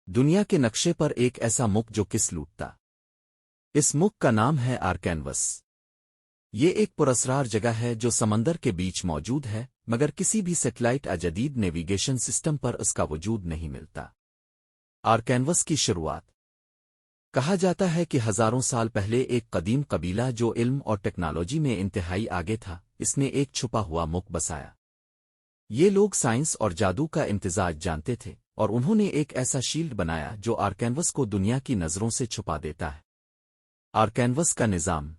دنیا کے نقشے پر ایک ایسا ملک جو کس لوٹتا۔ اس ملک کا نام ہے آرکینوس۔ یہ ایک پراسرار جگہ ہے جو سمندر کے بیچ موجود ہے، مگر کسی بھی سیٹلائٹ یا جدید نیویگیشن سسٹم پر اس کا وجود نہیں ملتا۔ آرکینوس کی شروعات کہا جاتا ہے کہ ہزاروں سال پہلے ایک قدیم قبیلہ جو علم اور ٹیکنالوجی میں انتہائی آگے تھا، اس نے ایک چھپا ہوا ملک بسایا۔ یہ لوگ سائنس اور جادو کا امتزاج جانتے تھے، اور انہوں نے ایک ایسا شیلڈ بنایا جو آرکینوس کو دنیا کی نظروں سے چھپا دیتا ہے۔ آرکینوس کا نظام۔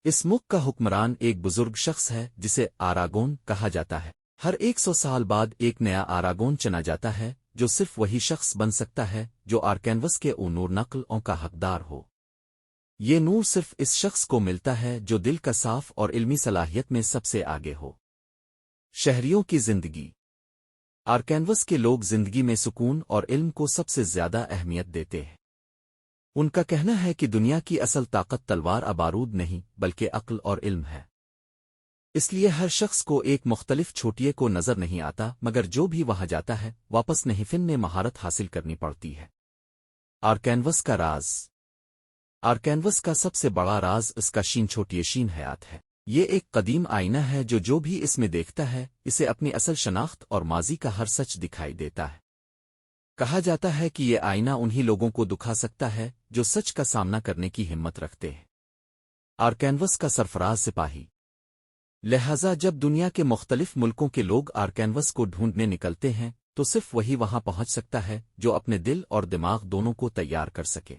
اس ملک کا حکمران ایک بزرگ شخص ہے جسے آراگون کہا جاتا ہے۔ ہر 100 سال بعد ایک نیا آراگون چنا جاتا ہے، جو صرف وہی شخص بن سکتا ہے جو آرکینوس کے نور نقلوں کا حقدار ہو۔ یہ نور صرف اس شخص کو ملتا ہے جو دل کا صاف اور علمی صلاحیت میں سب سے آگے ہو۔ شہریوں کی زندگی۔ آرکینوس کے لوگ زندگی میں سکون اور علم کو سب سے زیادہ اہمیت دیتے ہیں۔ ان کا کہنا ہے کہ دنیا کی اصل طاقت تلوار بارود نہیں بلکہ عقل اور علم ہے۔ اس لیے ہر شخص کو ایک مختلف چھوٹیے کو نظر نہیں آتا، مگر جو بھی وہاں جاتا ہے واپس نہیں فن میں مہارت حاصل کرنی پڑتی ہے۔ آرکینوس کا راز۔ آرکینوس کا سب سے بڑا راز اس کا چھوٹی شین حیات ہے۔ یہ ایک قدیم آئینہ ہے جو بھی اس میں دیکھتا ہے اسے اپنی اصل شناخت اور ماضی کا ہر سچ دکھائی دیتا ہے۔ کہا جاتا ہے کہ یہ آئینہ انہی لوگوں کو دکھا سکتا ہے جو سچ کا سامنا کرنے کی ہمت رکھتے ہیں۔ آرکینوس کا سرفراز سپاہی۔ لہذا جب دنیا کے مختلف ملکوں کے لوگ آرکینوس کو ڈھونڈنے نکلتے ہیں تو صرف وہی وہاں پہنچ سکتا ہے جو اپنے دل اور دماغ دونوں کو تیار کر سکے۔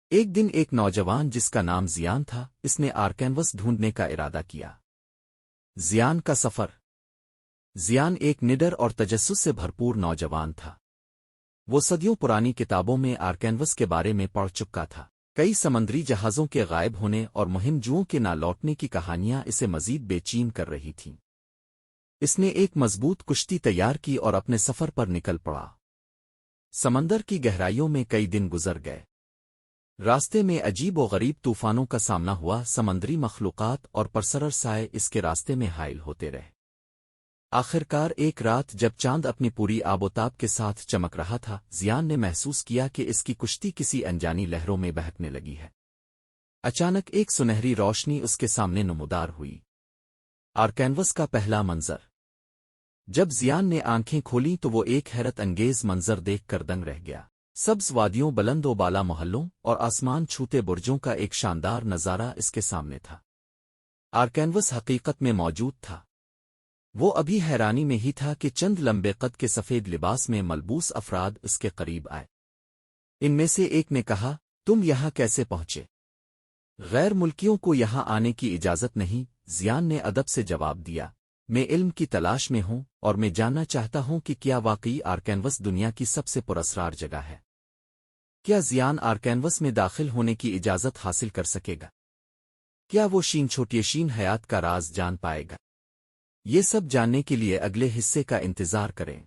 ایک دن ایک نوجوان جس کا نام زیان تھا، اس نے آرکینوس ڈھونڈنے کا ارادہ کیا۔ زیان کا سفر۔ زیان ایک نڈر اور تجسس سے بھرپور نوجوان تھا۔ وہ صدیوں پرانی کتابوں میں آرکینوس کے بارے میں پڑھ چکا تھا۔ کئی سمندری جہازوں کے غائب ہونے اور مہم جوؤں کے نہ لوٹنے کی کہانیاں اسے مزید بے چین کر رہی تھیں۔ اس نے ایک مضبوط کشتی تیار کی اور اپنے سفر پر نکل پڑا۔ سمندر کی گہرائیوں میں کئی دن گزر گئے۔ راستے میں عجیب و غریب طوفانوں کا سامنا ہوا، سمندری مخلوقات اور پرسرر سائے اس کے راستے میں حائل ہوتے رہے۔ آخرکار ایک رات جب چاند اپنی پوری آبوتاب کے ساتھ چمک رہا تھا، زیان نے محسوس کیا کہ اس کی کشتی کسی انجانی لہروں میں بہکنے لگی ہے۔ اچانک ایک سنہری روشنی اس کے سامنے نمودار ہوئی۔ آرکینوس کا پہلا منظر۔ جب زیان نے آنکھیں کھولیں تو وہ ایک حیرت انگیز منظر دیکھ کر دنگ رہ گیا۔ سبز وادیوں، بلند و بالا محلوں اور آسمان چھوتے برجوں کا ایک شاندار نظارہ اس کے سامنے تھا۔ آرکینوس حقیقت میں موجود تھا۔ وہ ابھی حیرانی میں ہی تھا کہ چند لمبے قد کے سفید لباس میں ملبوس افراد اس کے قریب آئے۔ ان میں سے ایک نے کہا، تم یہاں کیسے پہنچے؟ غیر ملکیوں کو یہاں آنے کی اجازت نہیں، زیان نے ادب سے جواب دیا۔ میں علم کی تلاش میں ہوں اور میں جاننا چاہتا ہوں کہ کیا واقعی آرکینوس دنیا کی سب سے پراسرار جگہ ہے۔ کیا زیان آرکینوس میں داخل ہونے کی اجازت حاصل کر سکے گا؟ کیا وہ چھوٹی شین حیات کا راز جان پائے گا؟ یہ سب جاننے کے لیے اگلے حصے کا انتظار کریں۔